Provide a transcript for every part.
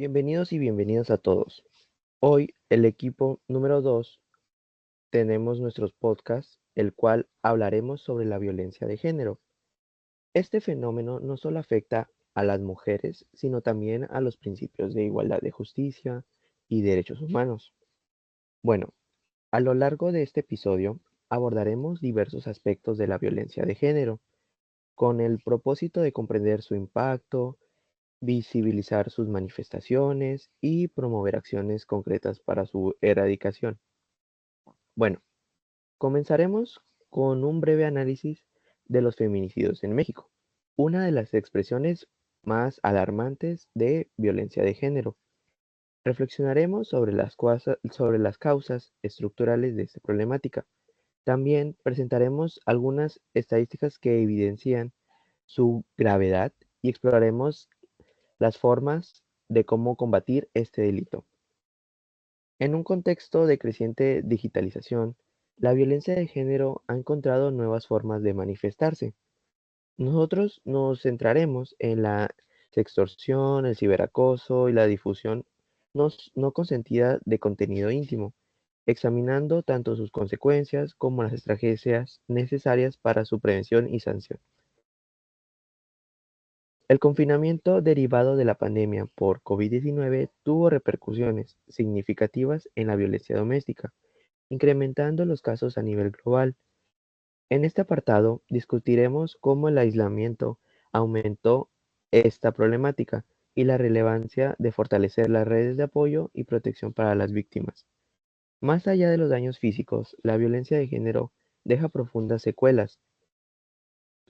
Bienvenidos y bienvenidas a todos. Hoy, el equipo número 2, tenemos nuestros podcasts, el cual hablaremos sobre la violencia de género. Este fenómeno no solo afecta a las mujeres, sino también a los principios de igualdad de justicia y derechos humanos. Bueno, a lo largo de este episodio abordaremos diversos aspectos de la violencia de género, con el propósito de comprender su impacto, visibilizar sus manifestaciones y promover acciones concretas para su erradicación. Bueno, comenzaremos con un breve análisis de los feminicidios en México, una de las expresiones más alarmantes de violencia de género. Reflexionaremos sobre las causas estructurales de esta problemática. También presentaremos algunas estadísticas que evidencian su gravedad y exploraremos las formas de cómo combatir este delito. En un contexto de creciente digitalización, la violencia de género ha encontrado nuevas formas de manifestarse. Nosotros nos centraremos en la sextorsión, el ciberacoso y la difusión no consentida de contenido íntimo, examinando tanto sus consecuencias como las estrategias necesarias para su prevención y sanción. El confinamiento derivado de la pandemia por COVID-19 tuvo repercusiones significativas en la violencia doméstica, incrementando los casos a nivel global. En este apartado discutiremos cómo el aislamiento aumentó esta problemática y la relevancia de fortalecer las redes de apoyo y protección para las víctimas. Más allá de los daños físicos, la violencia de género deja profundas secuelas,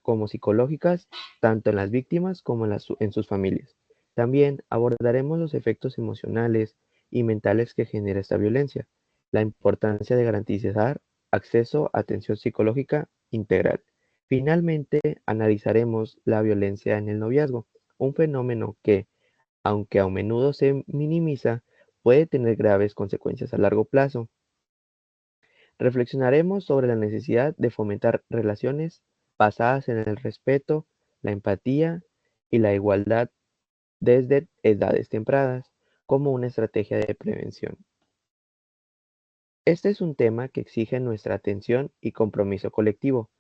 como psicológicas, tanto en las víctimas como en sus familias. También abordaremos los efectos emocionales y mentales que genera esta violencia, la importancia de garantizar acceso a atención psicológica integral. Finalmente, analizaremos la violencia en el noviazgo, un fenómeno que, aunque a menudo se minimiza, puede tener graves consecuencias a largo plazo. Reflexionaremos sobre la necesidad de fomentar relaciones basadas en el respeto, la empatía y la igualdad desde edades tempranas como una estrategia de prevención. Este es un tema que exige nuestra atención y compromiso colectivo.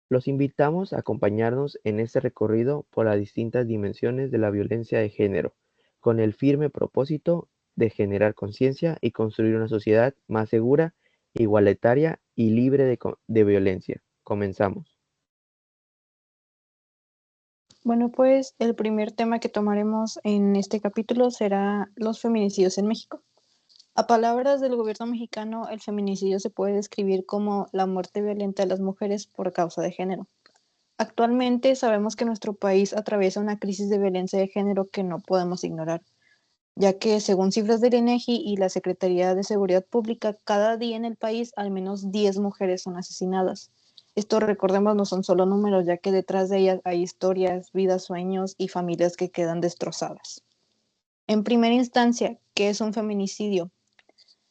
Los invitamos a acompañarnos en este recorrido por las distintas dimensiones de la violencia de género, con el firme propósito de generar conciencia y construir una sociedad más segura, igualitaria y libre de violencia. Comenzamos. Bueno, pues el primer tema que tomaremos en este capítulo será los feminicidios en México. A palabras del gobierno mexicano, el feminicidio se puede describir como la muerte violenta de las mujeres por causa de género. Actualmente sabemos que nuestro país atraviesa una crisis de violencia de género que no podemos ignorar, ya que según cifras del INEGI y la Secretaría de Seguridad Pública, cada día en el país al menos 10 mujeres son asesinadas. Esto, recordemos, no son solo números, ya que detrás de ellas hay historias, vidas, sueños y familias que quedan destrozadas. En primera instancia, ¿qué es un feminicidio?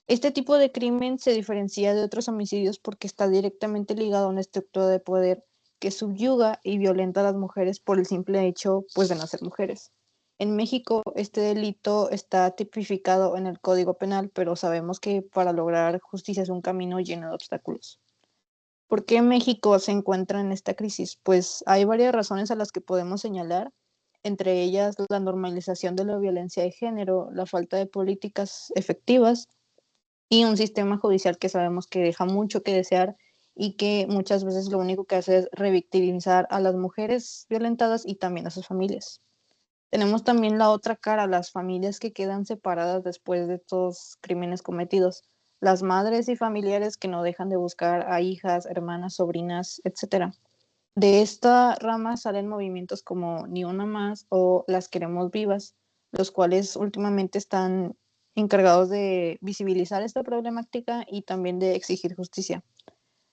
Este tipo de crimen se diferencia de otros homicidios porque está directamente ligado a una estructura de poder que subyuga y violenta a las mujeres por el simple hecho, pues, de nacer mujeres. En México, este delito está tipificado en el Código Penal, pero sabemos que para lograr justicia es un camino lleno de obstáculos. ¿Por qué México se encuentra en esta crisis? Pues hay varias razones a las que podemos señalar, entre ellas la normalización de la violencia de género, la falta de políticas efectivas y un sistema judicial que sabemos que deja mucho que desear y que muchas veces lo único que hace es revictimizar a las mujeres violentadas y también a sus familias. Tenemos también la otra cara, las familias que quedan separadas después de estos crímenes cometidos, las madres y familiares que no dejan de buscar a hijas, hermanas, sobrinas, etcétera. De esta rama salen movimientos como Ni Una Más o Las Queremos Vivas, los cuales últimamente están encargados de visibilizar esta problemática y también de exigir justicia.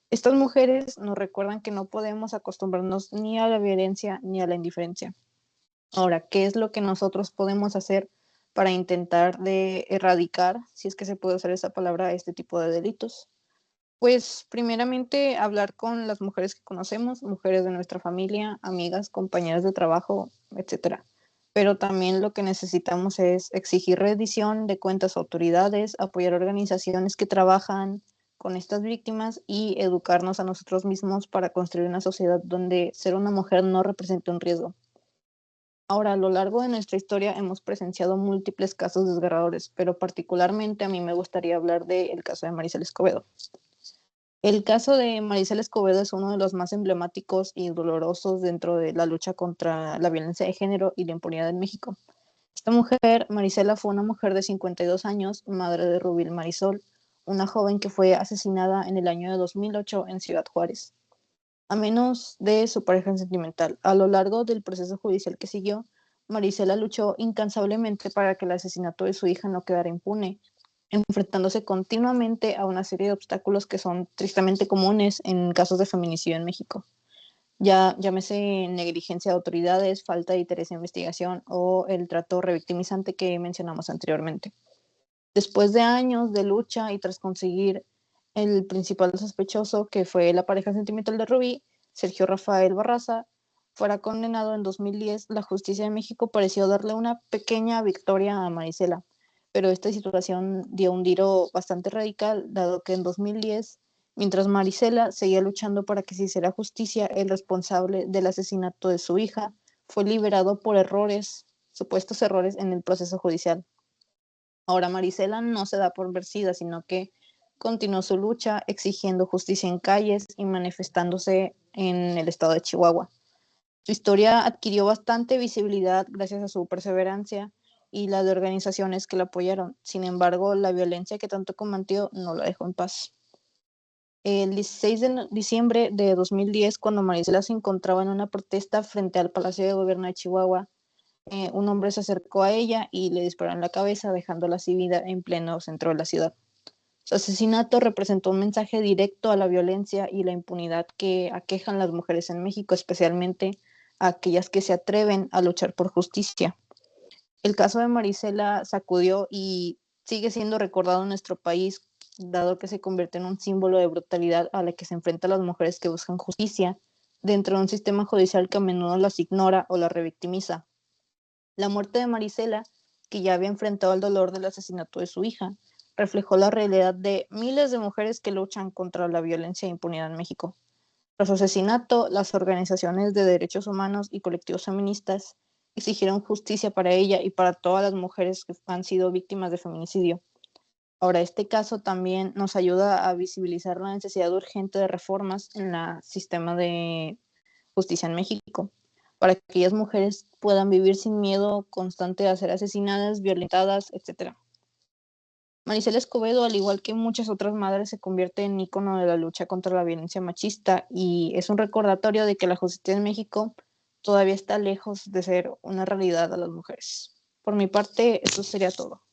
Estas mujeres nos recuerdan que no podemos acostumbrarnos ni a la violencia ni a la indiferencia. Ahora, ¿qué es lo que nosotros podemos hacer para intentar de erradicar, si es que se puede usar esa palabra, este tipo de delitos? Pues primeramente hablar con las mujeres que conocemos, mujeres de nuestra familia, amigas, compañeras de trabajo, etcétera. pero también lo que necesitamos es exigir rendición de cuentas a autoridades, apoyar organizaciones que trabajan con estas víctimas y educarnos a nosotros mismos para construir una sociedad donde ser una mujer no represente un riesgo. Ahora, a lo largo de nuestra historia hemos presenciado múltiples casos desgarradores, pero particularmente a mí me gustaría hablar del caso de Marisela Escobedo. El caso de Marisela Escobedo es uno de los más emblemáticos y dolorosos dentro de la lucha contra la violencia de género y la impunidad en México. Esta mujer, Marisela, fue una mujer de 52 años, madre de Rubil Marisol, una joven que fue asesinada en el año de 2008 en Ciudad Juárez. A menos de su pareja sentimental, a lo largo del proceso judicial que siguió, Marisela luchó incansablemente para que el asesinato de su hija no quedara impune, enfrentándose continuamente a una serie de obstáculos que son tristemente comunes en casos de feminicidio en México. Ya llámese negligencia de autoridades, falta de interés en investigación o el trato revictimizante que mencionamos anteriormente. Después de años de lucha y tras conseguir el principal sospechoso, que fue la pareja sentimental de Rubí, Sergio Rafael Barraza, fuera condenado en 2010, la justicia de México pareció darle una pequeña victoria a Marisela, pero esta situación dio un giro bastante radical, dado que en 2010, mientras Marisela seguía luchando para que se hiciera justicia, el responsable del asesinato de su hija fue liberado por errores, supuestos errores en el proceso judicial. Ahora Marisela no se da por vencida, sino que continuó su lucha exigiendo justicia en calles y manifestándose en el estado de Chihuahua. Su historia adquirió bastante visibilidad gracias a su perseverancia y la de organizaciones que la apoyaron. Sin embargo, la violencia que tanto combatió no la dejó en paz. El 16 de diciembre de 2010, cuando Marisela se encontraba en una protesta frente al Palacio de Gobierno de Chihuahua, un hombre se acercó a ella y le disparó en la cabeza, dejándola sin vida en pleno centro de la ciudad. Su asesinato representó un mensaje directo a la violencia y la impunidad que aquejan las mujeres en México, especialmente a aquellas que se atreven a luchar por justicia. El caso de Marisela sacudió y sigue siendo recordado en nuestro país, dado que se convierte en un símbolo de brutalidad a la que se enfrentan las mujeres que buscan justicia dentro de un sistema judicial que a menudo las ignora o las revictimiza. La muerte de Marisela, que ya había enfrentado el dolor del asesinato de su hija, reflejó la realidad de miles de mujeres que luchan contra la violencia e impunidad en México. Tras su asesinato, las organizaciones de derechos humanos y colectivos feministas exigieron justicia para ella y para todas las mujeres que han sido víctimas de feminicidio. Ahora, este caso también nos ayuda a visibilizar la necesidad urgente de reformas en el sistema de justicia en México, para que aquellas mujeres puedan vivir sin miedo constante a ser asesinadas, violentadas, etc. Marisela Escobedo, al igual que muchas otras madres, se convierte en ícono de la lucha contra la violencia machista y es un recordatorio de que la justicia en México todavía está lejos de ser una realidad a las mujeres. Por mi parte, eso sería todo.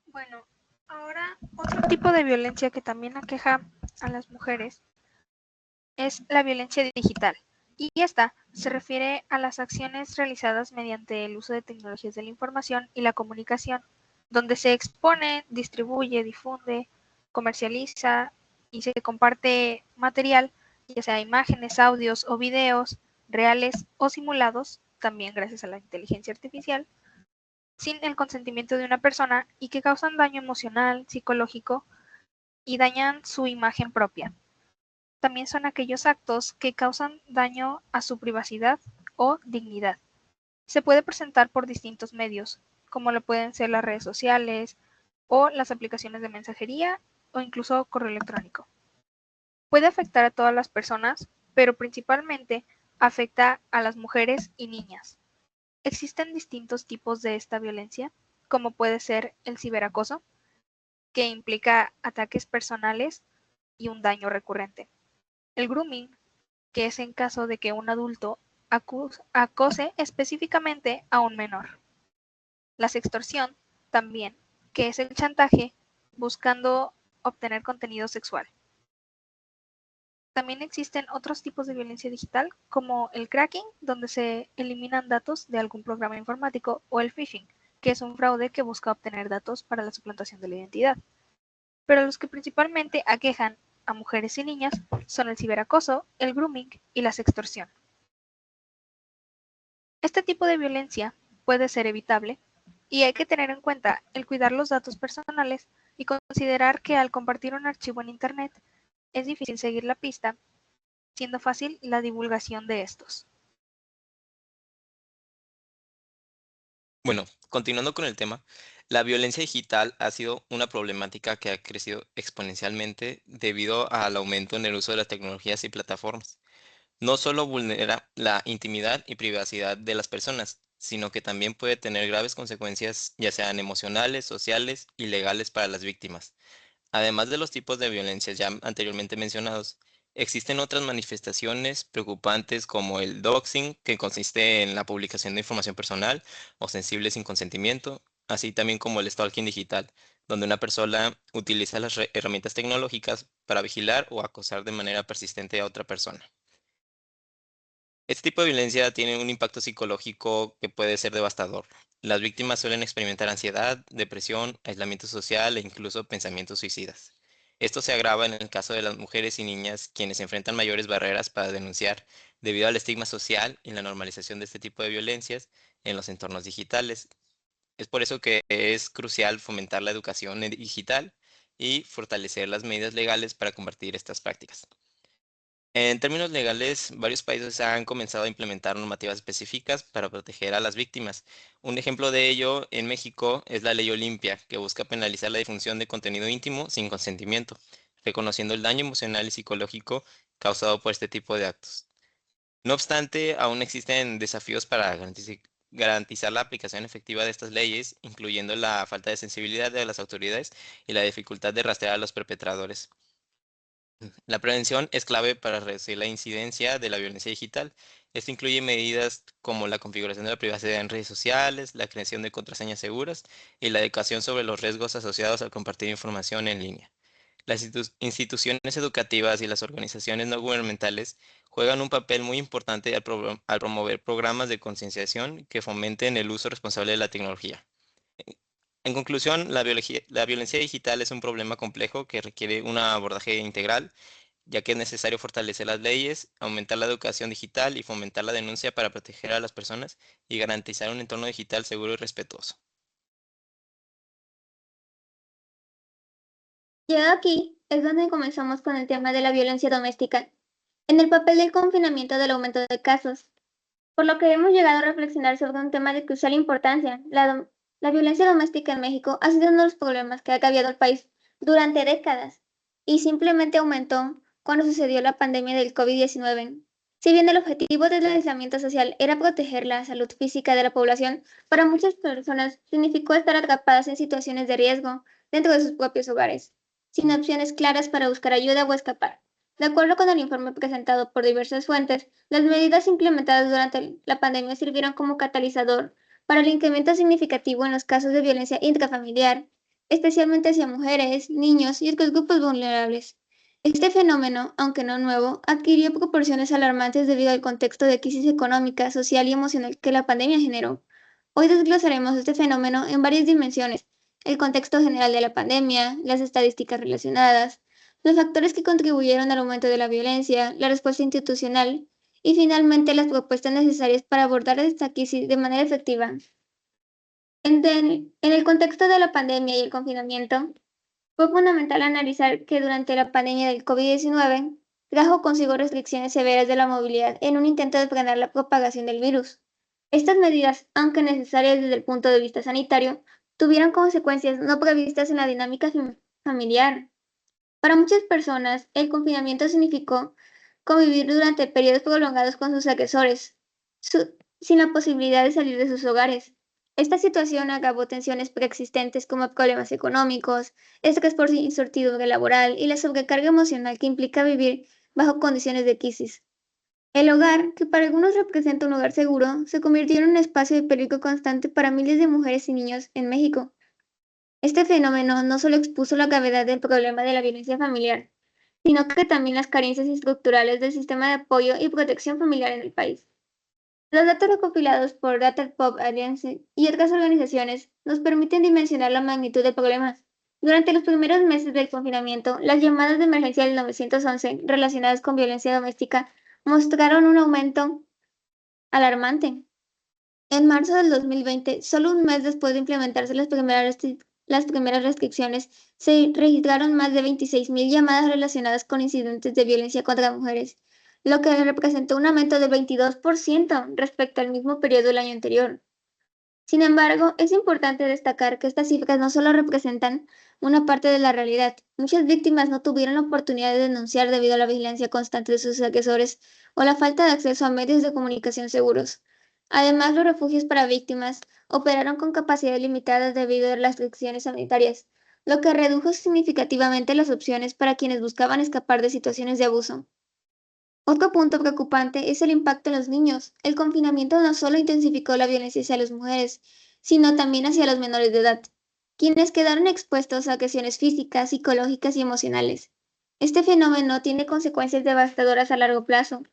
Bueno, ahora otro tipo de violencia que también aqueja a las mujeres es la violencia digital. Y esta se refiere a las acciones realizadas mediante el uso de tecnologías de la información y la comunicación, donde se expone, distribuye, difunde, comercializa y se comparte material, ya sea imágenes, audios o videos reales o simulados, también gracias a la inteligencia artificial, sin el consentimiento de una persona y que causan daño emocional, psicológico y dañan su imagen propia. También son aquellos actos que causan daño a su privacidad o dignidad. Se puede presentar por distintos medios, como lo pueden ser las redes sociales o las aplicaciones de mensajería o incluso correo electrónico. Puede afectar a todas las personas, pero principalmente afecta a las mujeres y niñas. Existen distintos tipos de esta violencia, como puede ser el ciberacoso, que implica ataques personales y un daño recurrente. El grooming, que es en caso de que un adulto acose específicamente a un menor. La sextorsión, también, que es el chantaje buscando obtener contenido sexual. También existen otros tipos de violencia digital, como el cracking, donde se eliminan datos de algún programa informático, o el phishing, que es un fraude que busca obtener datos para la suplantación de la identidad. Pero los que principalmente aquejan a mujeres y niñas son el ciberacoso, el grooming y la sextorsión. Este tipo de violencia puede ser evitable y hay que tener en cuenta el cuidar los datos personales y considerar que al compartir un archivo en Internet es difícil seguir la pista, siendo fácil la divulgación de estos. Bueno, continuando con el tema, la violencia digital ha sido una problemática que ha crecido exponencialmente debido al aumento en el uso de las tecnologías y plataformas. No solo vulnera la intimidad y privacidad de las personas, sino que también puede tener graves consecuencias, ya sean emocionales, sociales y legales para las víctimas. Además de los tipos de violencia ya anteriormente mencionados, existen otras manifestaciones preocupantes como el doxing, que consiste en la publicación de información personal o sensible sin consentimiento, así también como el stalking digital, donde una persona utiliza las herramientas tecnológicas para vigilar o acosar de manera persistente a otra persona. Este tipo de violencia tiene un impacto psicológico que puede ser devastador. Las víctimas suelen experimentar ansiedad, depresión, aislamiento social e incluso pensamientos suicidas. Esto se agrava en el caso de las mujeres y niñas, quienes enfrentan mayores barreras para denunciar debido al estigma social y la normalización de este tipo de violencias en los entornos digitales. Es por eso que es crucial fomentar la educación digital y fortalecer las medidas legales para combatir estas prácticas. En términos legales, varios países han comenzado a implementar normativas específicas para proteger a las víctimas. Un ejemplo de ello en México es la Ley Olimpia, que busca penalizar la difusión de contenido íntimo sin consentimiento, reconociendo el daño emocional y psicológico causado por este tipo de actos. No obstante, aún existen desafíos para garantizar la aplicación efectiva de estas leyes, incluyendo la falta de sensibilidad de las autoridades y la dificultad de rastrear a los perpetradores. La prevención es clave para reducir la incidencia de la violencia digital. Esto incluye medidas como la configuración de la privacidad en redes sociales, la creación de contraseñas seguras y la educación sobre los riesgos asociados al compartir información en línea. Las instituciones educativas y las organizaciones no gubernamentales juegan un papel muy importante al promover programas de concienciación que fomenten el uso responsable de la tecnología. En conclusión, la violencia digital es un problema complejo que requiere un abordaje integral, ya que es necesario fortalecer las leyes, aumentar la educación digital y fomentar la denuncia para proteger a las personas y garantizar un entorno digital seguro y respetuoso. Ya aquí es donde comenzamos con el tema de la violencia doméstica, en el papel del confinamiento del aumento de casos, por lo que hemos llegado a reflexionar sobre un tema de crucial importancia. La violencia doméstica en México ha sido uno de los problemas que ha cambiado el país durante décadas y simplemente aumentó cuando sucedió la pandemia del COVID-19. Si bien el objetivo del aislamiento social era proteger la salud física de la población, para muchas personas significó estar atrapadas en situaciones de riesgo dentro de sus propios hogares, sin opciones claras para buscar ayuda o escapar. De acuerdo con el informe presentado por diversas fuentes, las medidas implementadas durante la pandemia sirvieron como catalizador para el incremento significativo en los casos de violencia intrafamiliar, especialmente hacia mujeres, niños y otros grupos vulnerables. Este fenómeno, aunque no nuevo, adquirió proporciones alarmantes debido al contexto de crisis económica, social y emocional que la pandemia generó. Hoy desglosaremos este fenómeno en varias dimensiones: el contexto general de la pandemia, las estadísticas relacionadas, los factores que contribuyeron al aumento de la violencia, la respuesta institucional y finalmente las propuestas necesarias para abordar esta crisis de manera efectiva. En el contexto de la pandemia y el confinamiento, fue fundamental analizar que durante la pandemia del COVID-19 trajo consigo restricciones severas de la movilidad en un intento de frenar la propagación del virus. Estas medidas, aunque necesarias desde el punto de vista sanitario, tuvieron consecuencias no previstas en la dinámica familiar. Para muchas personas, el confinamiento significó convivir durante periodos prolongados con sus agresores, sin la posibilidad de salir de sus hogares. Esta situación agravó tensiones preexistentes como problemas económicos, estrés por incertidumbre laboral y la sobrecarga emocional que implica vivir bajo condiciones de crisis. El hogar, que para algunos representa un lugar seguro, se convirtió en un espacio de peligro constante para miles de mujeres y niños en México. Este fenómeno no solo expuso la gravedad del problema de la violencia familiar, sino que también las carencias estructurales del sistema de apoyo y protección familiar en el país. Los datos recopilados por Data Pop Alliance y otras organizaciones nos permiten dimensionar la magnitud del problema. Durante los primeros meses del confinamiento, las llamadas de emergencia del 911 relacionadas con violencia doméstica mostraron un aumento alarmante. En marzo del 2020, solo un mes después de implementarse las primeras restricciones, se registraron más de 26.000 llamadas relacionadas con incidentes de violencia contra mujeres, lo que representó un aumento del 22% respecto al mismo periodo del año anterior. Sin embargo, es importante destacar que estas cifras no solo representan una parte de la realidad. Muchas víctimas no tuvieron la oportunidad de denunciar debido a la vigilancia constante de sus agresores o la falta de acceso a medios de comunicación seguros. Además, los refugios para víctimas operaron con capacidades limitadas debido a las restricciones sanitarias, lo que redujo significativamente las opciones para quienes buscaban escapar de situaciones de abuso. Otro punto preocupante es el impacto en los niños. El confinamiento no solo intensificó la violencia hacia las mujeres, sino también hacia los menores de edad, quienes quedaron expuestos a agresiones físicas, psicológicas y emocionales. Este fenómeno tiene consecuencias devastadoras a largo plazo,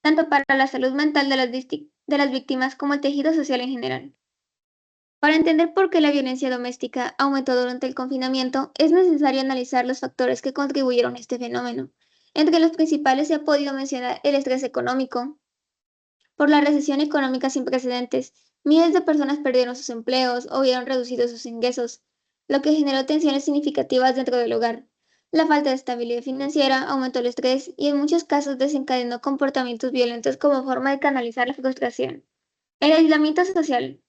tanto para la salud mental de las víctimas como el tejido social en general. Para entender por qué la violencia doméstica aumentó durante el confinamiento, es necesario analizar los factores que contribuyeron a este fenómeno. Entre los principales se ha podido mencionar el estrés económico. Por la recesión económica sin precedentes, miles de personas perdieron sus empleos o vieron reducidos sus ingresos, lo que generó tensiones significativas dentro del hogar. La falta de estabilidad financiera aumentó el estrés y en muchos casos desencadenó comportamientos violentos como forma de canalizar la frustración. El aislamiento social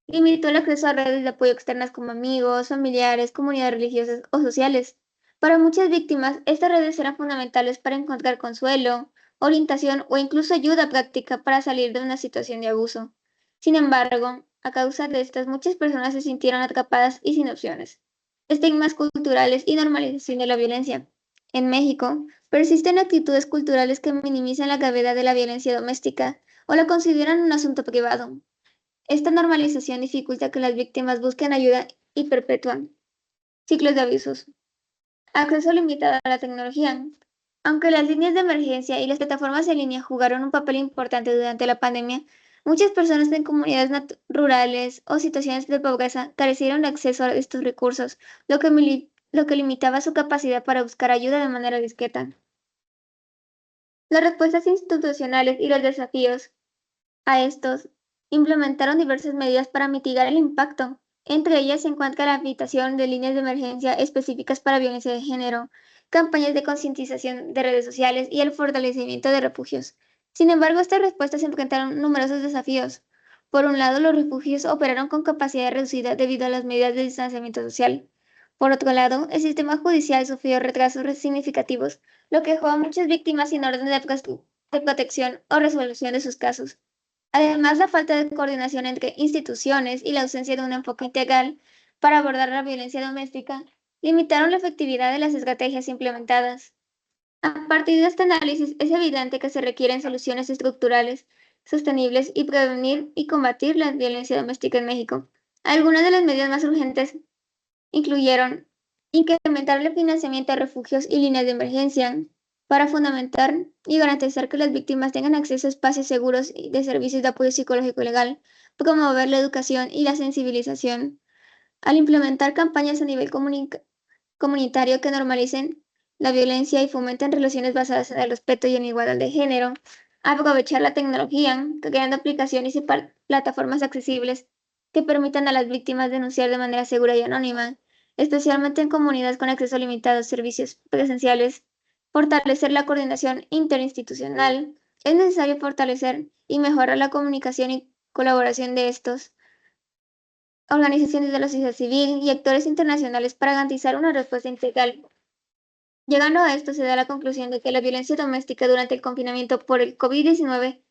limitó el acceso a redes de apoyo externas como amigos, familiares, comunidades religiosas o sociales. Para muchas víctimas, estas redes eran fundamentales para encontrar consuelo, orientación o incluso ayuda práctica para salir de una situación de abuso. Sin embargo, a causa de estas, muchas personas se sintieron atrapadas y sin opciones. Estigmas culturales y normalización de la violencia. En México, persisten actitudes culturales que minimizan la gravedad de la violencia doméstica o la consideran un asunto privado. Esta normalización dificulta que las víctimas busquen ayuda y perpetúan ciclos de abusos. Acceso limitado a la tecnología. Aunque las líneas de emergencia y las plataformas en línea jugaron un papel importante durante la pandemia, muchas personas en comunidades rurales o situaciones de pobreza carecieron de acceso a estos recursos, lo que limitaba su capacidad para buscar ayuda de manera discreta. Las respuestas institucionales y los desafíos a estos implementaron diversas medidas para mitigar el impacto. Entre ellas se encuentra la habilitación de líneas de emergencia específicas para violencia de género, campañas de concientización de redes sociales y el fortalecimiento de refugios. Sin embargo, estas respuestas enfrentaron numerosos desafíos. Por un lado, los refugios operaron con capacidad reducida debido a las medidas de distanciamiento social. Por otro lado, el sistema judicial sufrió retrasos significativos, lo que dejó a muchas víctimas sin orden de protección o resolución de sus casos. Además, la falta de coordinación entre instituciones y la ausencia de un enfoque integral para abordar la violencia doméstica limitaron la efectividad de las estrategias implementadas. A partir de este análisis, es evidente que se requieren soluciones estructurales, sostenibles y prevenir y combatir la violencia doméstica en México. Algunas de las medidas más urgentes incluyeron incrementar el financiamiento de refugios y líneas de emergencia para fundamentar y garantizar que las víctimas tengan acceso a espacios seguros y de servicios de apoyo psicológico y legal, promover la educación y la sensibilización, al implementar campañas a nivel comunitario que normalicen la violencia y fomenten relaciones basadas en el respeto y en igualdad de género, aprovechar la tecnología, creando aplicaciones y plataformas accesibles que permitan a las víctimas denunciar de manera segura y anónima, especialmente en comunidades con acceso limitado a servicios presenciales, fortalecer la coordinación interinstitucional. Es necesario fortalecer y mejorar la comunicación y colaboración de estos organizaciones de la sociedad civil y actores internacionales para garantizar una respuesta integral. Llegando a esto, se da la conclusión de que la violencia doméstica durante el confinamiento por el COVID-19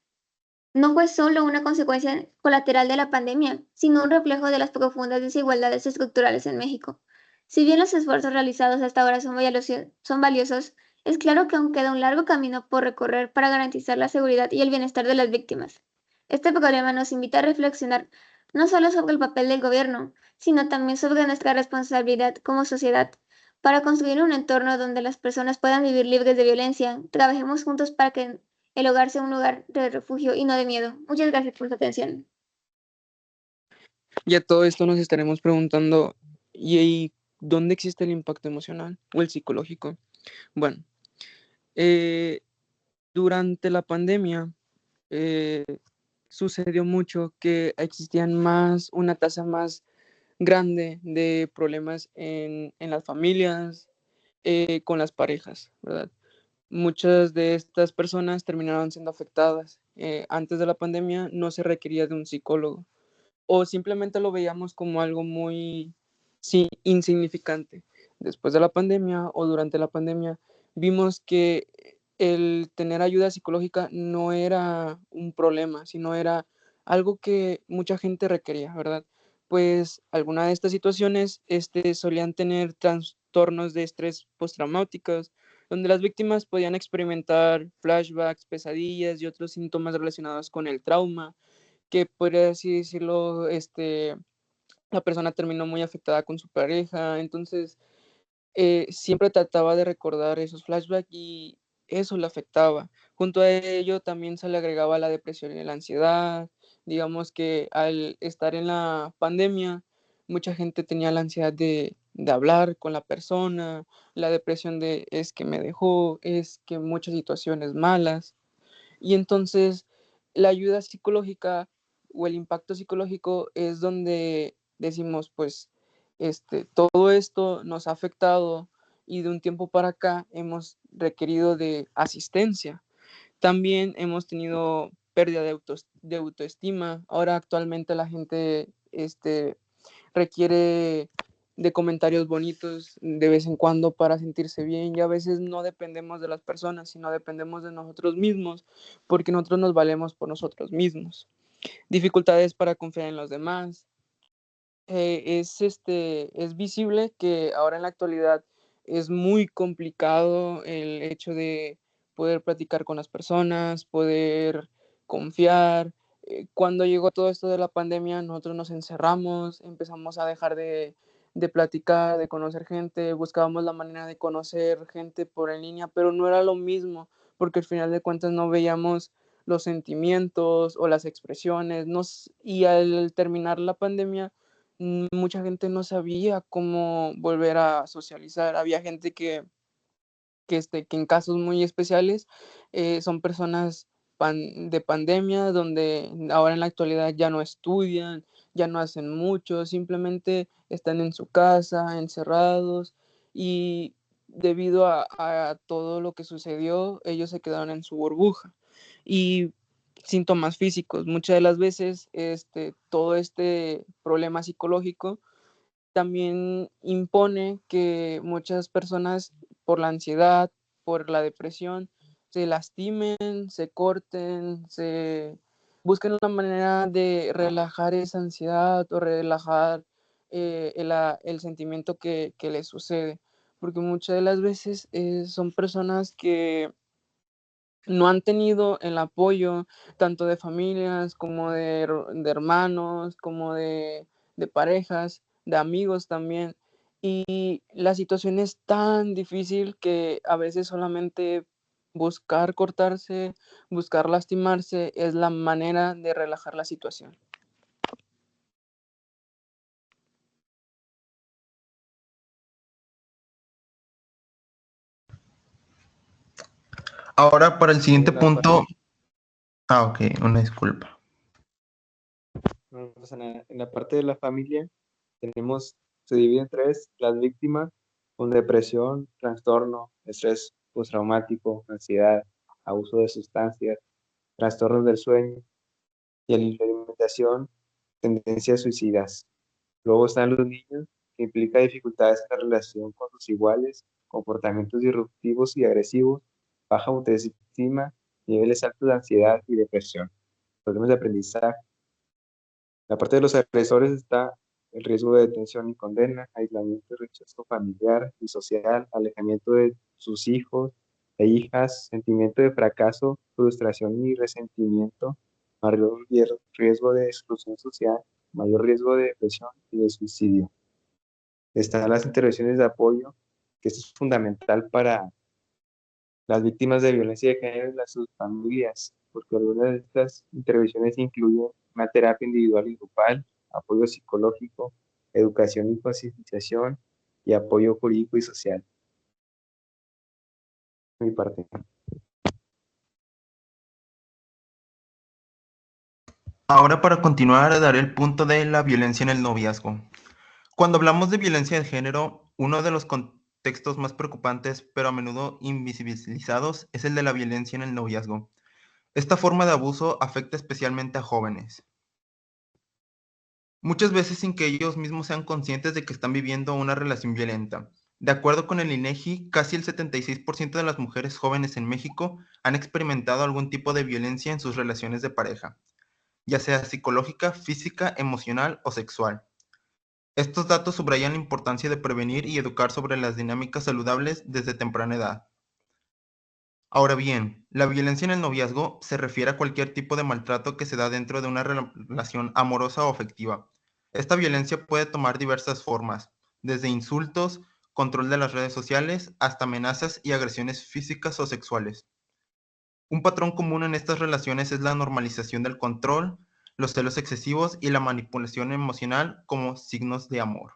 no fue solo una consecuencia colateral de la pandemia, sino un reflejo de las profundas desigualdades estructurales en México. Si bien los esfuerzos realizados hasta ahora son valiosos, es claro que aún queda un largo camino por recorrer para garantizar la seguridad y el bienestar de las víctimas. Este problema nos invita a reflexionar no solo sobre el papel del gobierno, sino también sobre nuestra responsabilidad como sociedad Para construir un entorno donde las personas puedan vivir libres de violencia, trabajemos juntos para que el hogar sea un lugar de refugio y no de miedo. Muchas gracias por su atención. Y a todo esto nos estaremos preguntando, ¿y dónde existe el impacto emocional o el psicológico? Bueno, eh, durante la pandemia eh, sucedió mucho que existían una tasa más grande de problemas en las familias, con las parejas, ¿verdad? Muchas de estas personas terminaron siendo afectadas. Antes de la pandemia no se requería de un psicólogo o simplemente lo veíamos como algo muy insignificante. Después de la pandemia o durante la pandemia vimos que el tener ayuda psicológica no era un problema, sino era algo que mucha gente requería, ¿verdad? Pues algunas de estas situaciones solían tener trastornos de estrés postraumáticos, donde las víctimas podían experimentar flashbacks, pesadillas y otros síntomas relacionados con el trauma, que podría así decirlo, la persona terminó muy afectada con su pareja, entonces siempre trataba de recordar esos flashbacks y eso le afectaba. Junto a ello también se le agregaba la depresión y la ansiedad. Digamos que al estar en la pandemia, mucha gente tenía la ansiedad de hablar con la persona, la depresión de es que me dejó, es que muchas situaciones malas. Y entonces la ayuda psicológica o el impacto psicológico es donde decimos, pues, todo esto nos ha afectado y de un tiempo para acá hemos requerido de asistencia. También hemos tenido pérdida de autoestima. Ahora actualmente la gente requiere de comentarios bonitos de vez en cuando para sentirse bien, y a veces no dependemos de las personas, sino dependemos de nosotros mismos, porque nosotros nos valemos por nosotros mismos. Dificultades para confiar en los demás. Es visible que ahora en la actualidad es muy complicado el hecho de poder platicar con las personas, poder confiar. Cuando llegó todo esto de la pandemia, nosotros nos encerramos, empezamos a dejar de platicar, de conocer gente, buscábamos la manera de conocer gente por en línea, pero no era lo mismo, porque al final de cuentas no veíamos los sentimientos o las expresiones, y al terminar la pandemia, mucha gente no sabía cómo volver a socializar. Había gente que en casos muy especiales son personas de pandemia, donde ahora en la actualidad ya no estudian, ya no hacen mucho, simplemente están en su casa, encerrados, y debido a todo lo que sucedió, ellos se quedaron en su burbuja. Y síntomas físicos, muchas de las veces todo este problema psicológico también impone que muchas personas por la ansiedad, por la depresión, se lastimen, se corten, se busquen una manera de relajar esa ansiedad o relajar el sentimiento que les sucede. Porque muchas de las veces son personas que no han tenido el apoyo tanto de familias como de hermanos, como de parejas, de amigos también. Y la situación es tan difícil que a veces solamente buscar cortarse, buscar lastimarse es la manera de relajar la situación. Ahora para el siguiente En la punto. Ok, una disculpa. No pasa nada. En la parte de la familia se divide en tres: las víctimas con depresión, trastorno, estrés postraumático, ansiedad, abuso de sustancias, trastornos del sueño y la alimentación, tendencias suicidas. Luego están los niños, que implica dificultades en la relación con sus iguales, comportamientos disruptivos y agresivos, baja autoestima, niveles altos de ansiedad y depresión, problemas de aprendizaje. La parte de los agresores está el riesgo de detención y condena, aislamiento y rechazo familiar y social, alejamiento de sus hijos e hijas, sentimiento de fracaso, frustración y resentimiento, mayor riesgo de exclusión social, mayor riesgo de depresión y de suicidio. Están las intervenciones de apoyo, que esto es fundamental para las víctimas de violencia de género y sus familias, porque algunas de estas intervenciones incluyen una terapia individual y grupal, apoyo psicológico, educación y concientización y apoyo jurídico y social. De mi parte. Ahora para continuar daré el punto de la violencia en el noviazgo. Cuando hablamos de violencia de género, uno de los contextos más preocupantes, pero a menudo invisibilizados, es el de la violencia en el noviazgo. Esta forma de abuso afecta especialmente a jóvenes, muchas veces sin que ellos mismos sean conscientes de que están viviendo una relación violenta. De acuerdo con el INEGI, casi el 76% de las mujeres jóvenes en México han experimentado algún tipo de violencia en sus relaciones de pareja, ya sea psicológica, física, emocional o sexual. Estos datos subrayan la importancia de prevenir y educar sobre las dinámicas saludables desde temprana edad. Ahora bien, la violencia en el noviazgo se refiere a cualquier tipo de maltrato que se da dentro de una relación amorosa o afectiva. Esta violencia puede tomar diversas formas, desde insultos, control de las redes sociales, hasta amenazas y agresiones físicas o sexuales. Un patrón común en estas relaciones es la normalización del control, los celos excesivos y la manipulación emocional como signos de amor,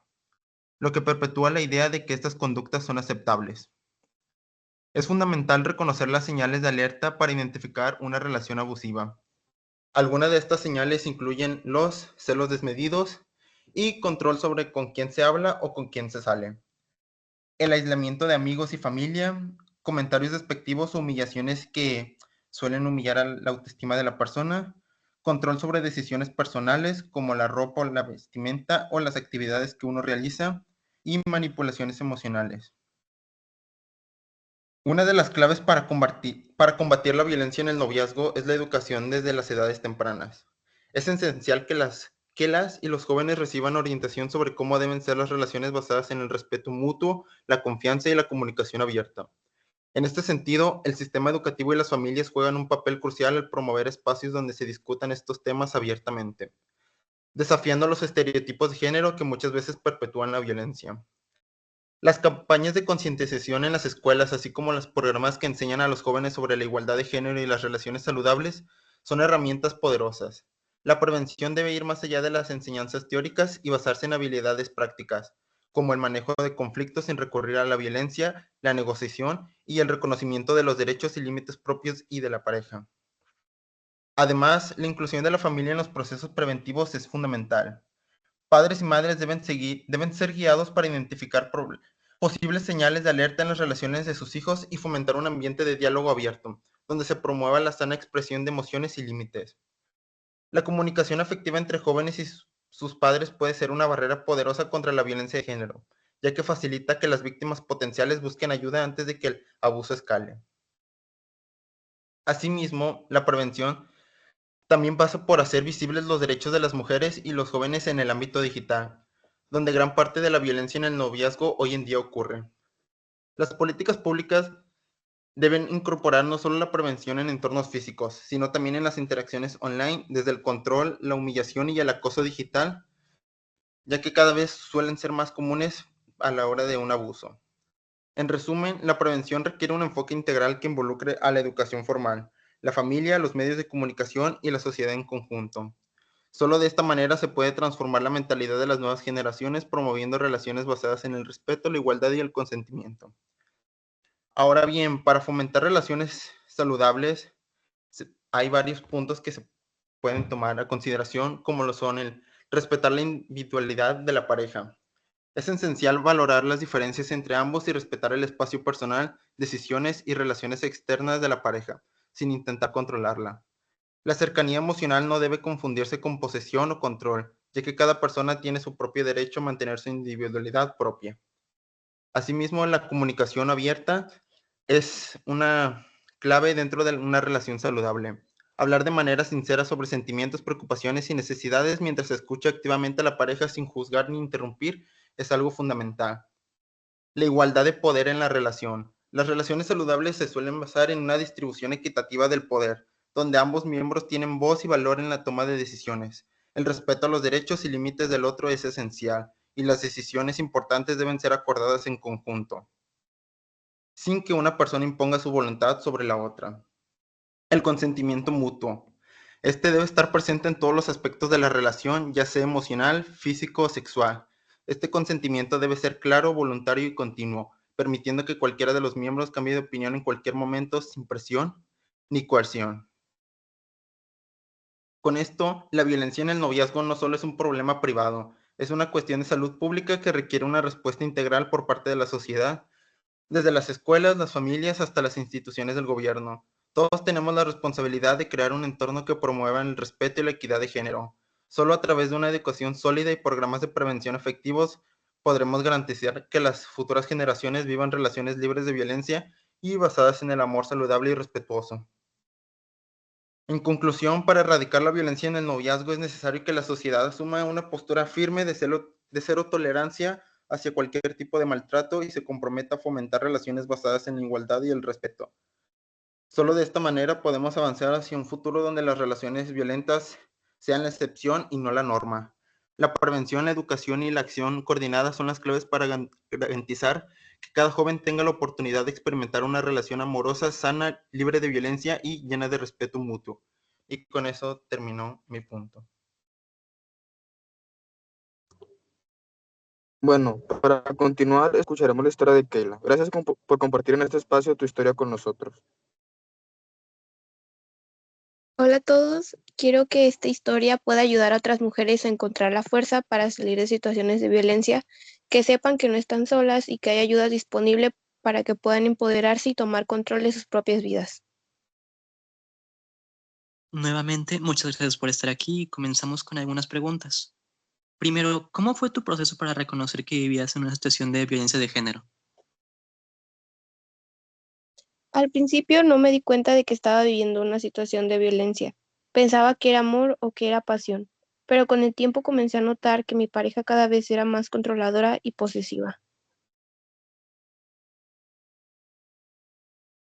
lo que perpetúa la idea de que estas conductas son aceptables. Es fundamental reconocer las señales de alerta para identificar una relación abusiva. Algunas de estas señales incluyen los celos desmedidos y control sobre con quién se habla o con quién se sale, el aislamiento de amigos y familia, comentarios despectivos o humillaciones que suelen humillar a la autoestima de la persona, control sobre decisiones personales como la ropa o la vestimenta o las actividades que uno realiza y manipulaciones emocionales. Una de las claves para combatir la violencia en el noviazgo es la educación desde las edades tempranas. Es esencial que las y los jóvenes reciban orientación sobre cómo deben ser las relaciones basadas en el respeto mutuo, la confianza y la comunicación abierta. En este sentido, el sistema educativo y las familias juegan un papel crucial al promover espacios donde se discutan estos temas abiertamente, desafiando los estereotipos de género que muchas veces perpetúan la violencia. Las campañas de concientización en las escuelas, así como los programas que enseñan a los jóvenes sobre la igualdad de género y las relaciones saludables, son herramientas poderosas. La prevención debe ir más allá de las enseñanzas teóricas y basarse en habilidades prácticas, como el manejo de conflictos sin recurrir a la violencia, la negociación y el reconocimiento de los derechos y límites propios y de la pareja. Además, la inclusión de la familia en los procesos preventivos es fundamental. Padres y madres deben ser guiados para identificar posibles señales de alerta en las relaciones de sus hijos y fomentar un ambiente de diálogo abierto, donde se promueva la sana expresión de emociones y límites. La comunicación afectiva entre jóvenes y sus padres puede ser una barrera poderosa contra la violencia de género, ya que facilita que las víctimas potenciales busquen ayuda antes de que el abuso escale. Asimismo, la prevención también pasa por hacer visibles los derechos de las mujeres y los jóvenes en el ámbito digital, donde gran parte de la violencia en el noviazgo hoy en día ocurre. Las políticas públicas deben incorporar no solo la prevención en entornos físicos, sino también en las interacciones online, desde el control, la humillación y el acoso digital, ya que cada vez suelen ser más comunes a la hora de un abuso. En resumen, la prevención requiere un enfoque integral que involucre a la educación formal, la familia, los medios de comunicación y la sociedad en conjunto. Solo de esta manera se puede transformar la mentalidad de las nuevas generaciones, promoviendo relaciones basadas en el respeto, la igualdad y el consentimiento. Ahora bien, para fomentar relaciones saludables, hay varios puntos que se pueden tomar a consideración, como lo son el respetar la individualidad de la pareja. Es esencial valorar las diferencias entre ambos y respetar el espacio personal, decisiones y relaciones externas de la pareja, sin intentar controlarla. La cercanía emocional no debe confundirse con posesión o control, ya que cada persona tiene su propio derecho a mantener su individualidad propia. Asimismo, la comunicación abierta es una clave dentro de una relación saludable. Hablar de manera sincera sobre sentimientos, preocupaciones y necesidades mientras se escucha activamente a la pareja sin juzgar ni interrumpir es algo fundamental. La igualdad de poder en la relación. Las relaciones saludables se suelen basar en una distribución equitativa del poder, donde ambos miembros tienen voz y valor en la toma de decisiones. El respeto a los derechos y límites del otro es esencial, y las decisiones importantes deben ser acordadas en conjunto. sin que una persona imponga su voluntad sobre la otra. El consentimiento mutuo. Este debe estar presente en todos los aspectos de la relación, ya sea emocional, físico o sexual. Este consentimiento debe ser claro, voluntario y continuo, permitiendo que cualquiera de los miembros cambie de opinión en cualquier momento sin presión ni coerción. Con esto, la violencia en el noviazgo no solo es un problema privado, es una cuestión de salud pública que requiere una respuesta integral por parte de la sociedad, desde las escuelas, las familias, hasta las instituciones del gobierno. Todos tenemos la responsabilidad de crear un entorno que promueva el respeto y la equidad de género. Solo a través de una educación sólida y programas de prevención efectivos podremos garantizar que las futuras generaciones vivan relaciones libres de violencia y basadas en el amor saludable y respetuoso. En conclusión, para erradicar la violencia en el noviazgo es necesario que la sociedad asuma una postura firme de cero tolerancia hacia cualquier tipo de maltrato y se comprometa a fomentar relaciones basadas en la igualdad y el respeto. Solo de esta manera podemos avanzar hacia un futuro donde las relaciones violentas sean la excepción y no la norma. La prevención, la educación y la acción coordinada son las claves para garantizar que cada joven tenga la oportunidad de experimentar una relación amorosa, sana, libre de violencia y llena de respeto mutuo. Y con eso terminó mi punto. Bueno, para continuar, escucharemos la historia de Keila. Gracias por compartir en este espacio tu historia con nosotros. Hola a todos, quiero que esta historia pueda ayudar a otras mujeres a encontrar la fuerza para salir de situaciones de violencia, que sepan que no están solas y que hay ayuda disponible para que puedan empoderarse y tomar control de sus propias vidas. Nuevamente, muchas gracias por estar aquí y comenzamos con algunas preguntas. Primero, ¿cómo fue tu proceso para reconocer que vivías en una situación de violencia de género? Al principio no me di cuenta de que estaba viviendo una situación de violencia. Pensaba que era amor o que era pasión, pero con el tiempo comencé a notar que mi pareja cada vez era más controladora y posesiva.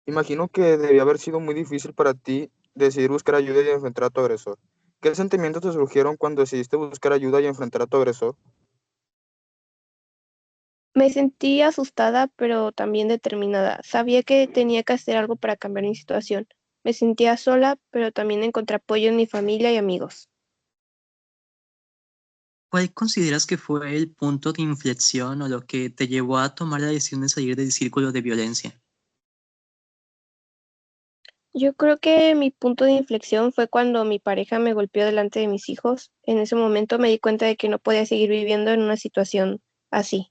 Imagino que debió haber sido muy difícil para ti decidir buscar ayuda y enfrentar a tu agresor. ¿Qué sentimientos te surgieron cuando decidiste buscar ayuda y enfrentar a tu agresor? Me sentí asustada, pero también determinada. Sabía que tenía que hacer algo para cambiar mi situación. Me sentía sola, pero también encontré apoyo en mi familia y amigos. ¿Cuál consideras que fue el punto de inflexión o lo que te llevó a tomar la decisión de salir del círculo de violencia? Yo creo que mi punto de inflexión fue cuando mi pareja me golpeó delante de mis hijos. En ese momento me di cuenta de que no podía seguir viviendo en una situación así.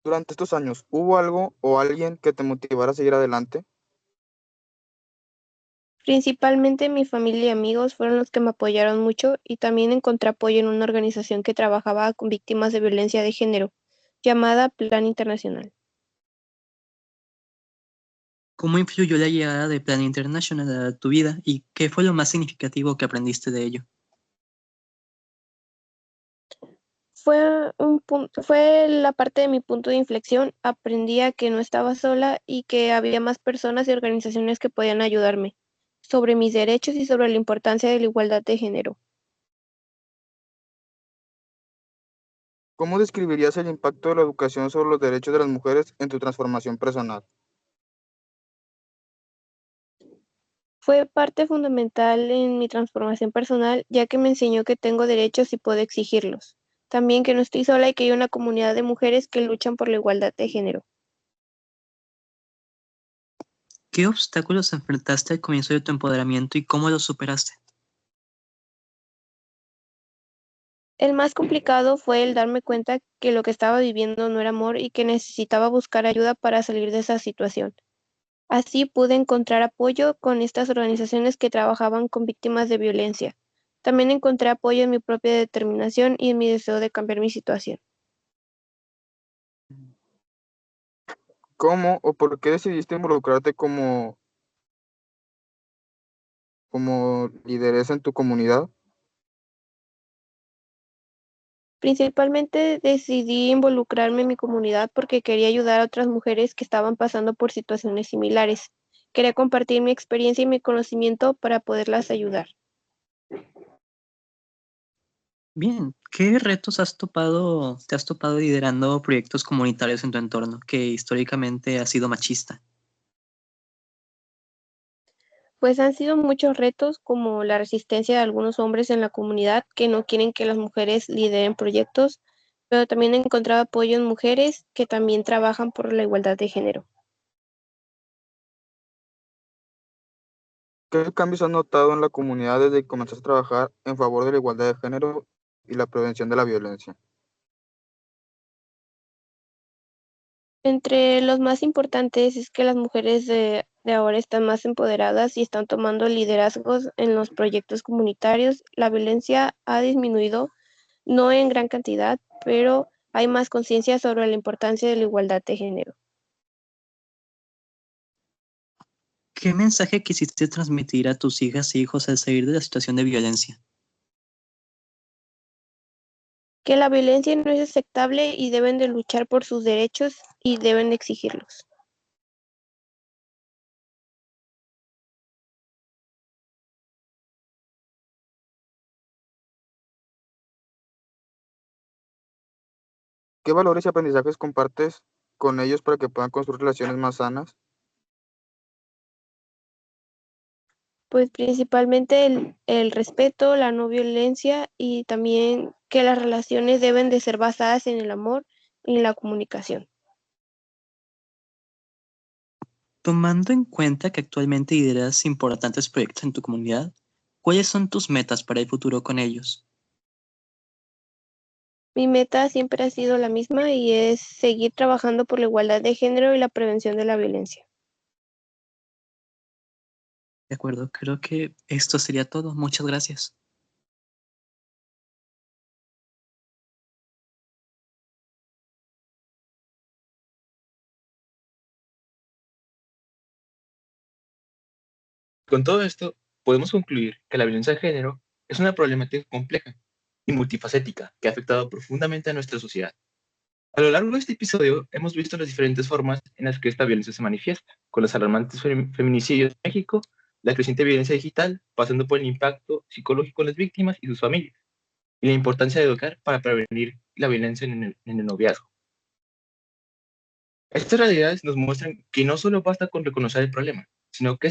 Durante estos años, ¿hubo algo o alguien que te motivara a seguir adelante? Principalmente mi familia y amigos fueron los que me apoyaron mucho y también encontré apoyo en una organización que trabajaba con víctimas de violencia de género, llamada Plan Internacional. ¿Cómo influyó la llegada de Plan International a tu vida y qué fue lo más significativo que aprendiste de ello? Fue la parte de mi punto de inflexión. Aprendí a que no estaba sola y que había más personas y organizaciones que podían ayudarme sobre mis derechos y sobre la importancia de la igualdad de género. ¿Cómo describirías el impacto de la educación sobre los derechos de las mujeres en tu transformación personal? Fue parte fundamental en mi transformación personal, ya que me enseñó que tengo derechos y puedo exigirlos. También que no estoy sola y que hay una comunidad de mujeres que luchan por la igualdad de género. ¿Qué obstáculos enfrentaste al comienzo de tu empoderamiento y cómo los superaste? El más complicado fue el darme cuenta que lo que estaba viviendo no era amor y que necesitaba buscar ayuda para salir de esa situación. Así pude encontrar apoyo con estas organizaciones que trabajaban con víctimas de violencia. También encontré apoyo en mi propia determinación y en mi deseo de cambiar mi situación. ¿Cómo o por qué decidiste involucrarte como lideresa en tu comunidad? Principalmente decidí involucrarme en mi comunidad porque quería ayudar a otras mujeres que estaban pasando por situaciones similares. Quería compartir mi experiencia y mi conocimiento para poderlas ayudar. Bien, ¿Qué retos te has topado liderando proyectos comunitarios en tu entorno que históricamente ha sido machista? Pues han sido muchos retos, como la resistencia de algunos hombres en la comunidad que no quieren que las mujeres lideren proyectos, pero también he encontrado apoyo en mujeres que también trabajan por la igualdad de género. ¿Qué cambios has notado en la comunidad desde que comenzaste a trabajar en favor de la igualdad de género y la prevención de la violencia? Entre los más importantes es que las mujeres de ahora están más empoderadas y están tomando liderazgos en los proyectos comunitarios. La violencia ha disminuido, no en gran cantidad, pero hay más conciencia sobre la importancia de la igualdad de género. ¿Qué mensaje quisiste transmitir a tus hijas e hijos al salir de la situación de violencia? Que la violencia no es aceptable y deben de luchar por sus derechos y deben de exigirlos. ¿Qué valores y aprendizajes compartes con ellos para que puedan construir relaciones más sanas? Pues principalmente el respeto, la no violencia y también que las relaciones deben de ser basadas en el amor y en la comunicación. Tomando en cuenta que actualmente lideras importantes proyectos en tu comunidad, ¿cuáles son tus metas para el futuro con ellos? Mi meta siempre ha sido la misma y es seguir trabajando por la igualdad de género y la prevención de la violencia. De acuerdo, creo que esto sería todo. Muchas gracias. Con todo esto, podemos concluir que la violencia de género es una problemática compleja y multifacética que ha afectado profundamente a nuestra sociedad. A lo largo de este episodio hemos visto las diferentes formas en las que esta violencia se manifiesta, con los alarmantes feminicidios en México, la creciente violencia digital, pasando por el impacto psicológico en las víctimas y sus familias, y la importancia de educar para prevenir la violencia en el noviazgo. Estas realidades nos muestran que no solo basta con reconocer el problema, sino que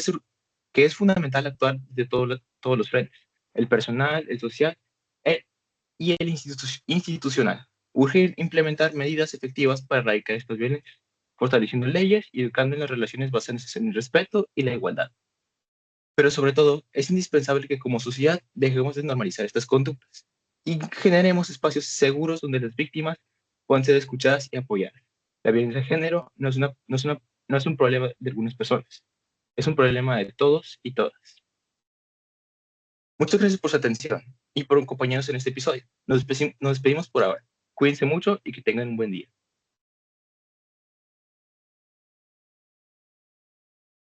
es fundamental actuar de todos los frentes, el personal, el social eh, y el institucional. Urge implementar medidas efectivas para erradicar estas violencias, fortaleciendo leyes y educando en las relaciones basadas en el respeto y la igualdad. Pero sobre todo, es indispensable que como sociedad dejemos de normalizar estas conductas y generemos espacios seguros donde las víctimas puedan ser escuchadas y apoyadas. La violencia de género no es un problema de algunas personas, es un problema de todos y todas. Muchas gracias por su atención y por acompañarnos en este episodio. Nos despedimos por ahora. Cuídense mucho y que tengan un buen día.